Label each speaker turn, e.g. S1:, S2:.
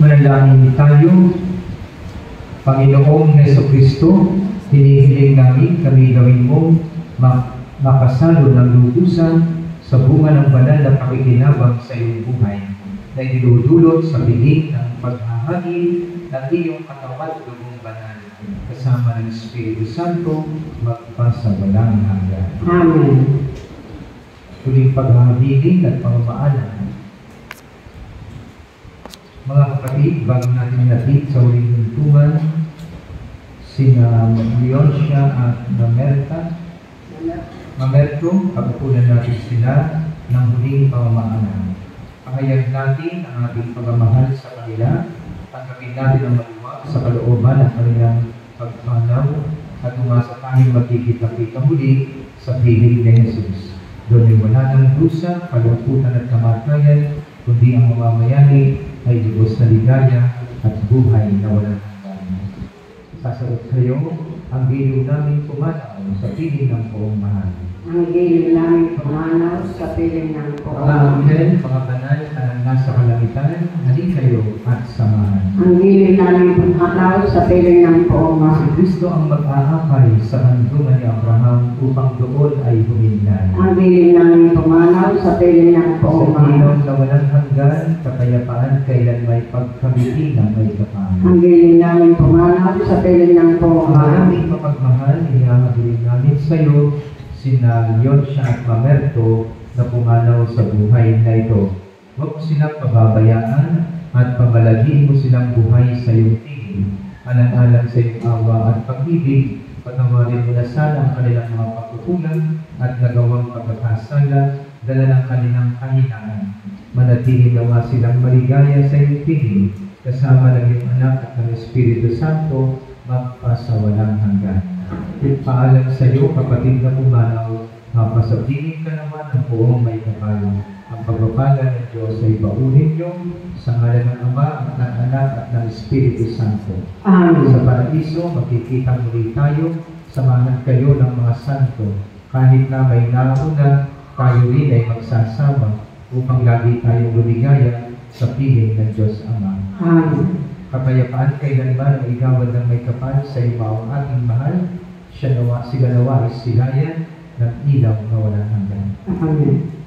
S1: Manalangin tayo. Panginoong Jesucristo, hinihiling namin kami gawin mo makasalo ng lubusan sa bunga ng banal na pakikinabang sa iyong buhay na idudulot sa biging ng paghahagi ng iyong katawan at dugong banal kasama ng Espiritu Santo magpasawalang hanggan.
S2: Amen.
S1: Tuling paghahabiling at pamamaanan. Mga kapatid, bago natin natin sa uling huntungan, sina Leoncia at Mamerto, pagpupunan natin sila ng huling pamamaanan. Pahayag natin ang ating pagmamahal sa kanila, tanggapin natin ang maluwag sa kalooban ng kanilang pagpanaw at umasa tayong magkikita-kita muli sa piling ni Jesus. Doon ay wala ng dusa, kalungkutan at kamatayan, kundi ang mamamayani ay lubos na ligaya at buhay na walang hanggan. Sasagot kayo, ang giliw namin pumanaw sa piling ng poong mahal.
S2: Ang giliw namin pumanaw sa piling ng poong
S1: Mga
S2: mahal.
S1: anghel, mga banal na nasa kalangitan, halin kayo at samahan.
S2: Ang giliw namin pumanaw sa piling ng poong
S1: Si
S2: mahal.
S1: Kristo ang mag-aakay sa handungan ni Abraham upang doon ay huminlan.
S2: Ang giliw namin pumanaw sa piling ng
S1: Sa
S2: poong mahal.
S1: ilaw na walang hanggan, kapayapaan kailan may pagkamiti ng may kapal.
S2: Ang giliw namin pumanaw sa piling ng poong
S1: Ang
S2: mahal.
S1: aming mapagmahal, inahabilin namin sa iyo, sina Leoncia at Mamerto na pumanaw sa buhay na ito. Huwag mo silang pababayaan at pamalagiin mo silang buhay sa iyong tingin. Alang-alang sa iyong awa at pag-ibig, patawarin mo na sana ang kanilang mga pagkukulang at nagawang pagkakasala, dala ng kanilang kahinaan. Manatili nawa silang maligaya sa iyong tingin, kasama ng iyong anak at ng Espiritu Santo, magpasawalang hanggan. Paalam sa iyo, kapatid na pumanaw, mapasabingin ka naman ng buong may kapal. Ang pagpapala ng Diyos ay baunin niyo sa ngalan ng Ama at ng Anak at ng Espiritu Santo.
S2: Amen.
S1: Sa paraiso, magkikita muli tayo, samahan kayo ng mga santo. Kahit na may nauna, tayo rin ay magsasama upang lagi tayong lumigaya sa piling ng Diyos Ama.
S2: Amen.
S1: Kapayapaan kailanman ang igawad ng may kapal sa ibaong ating mahal, sila nawa ay silayan ng ilaw na walang hanggan.
S2: Amen.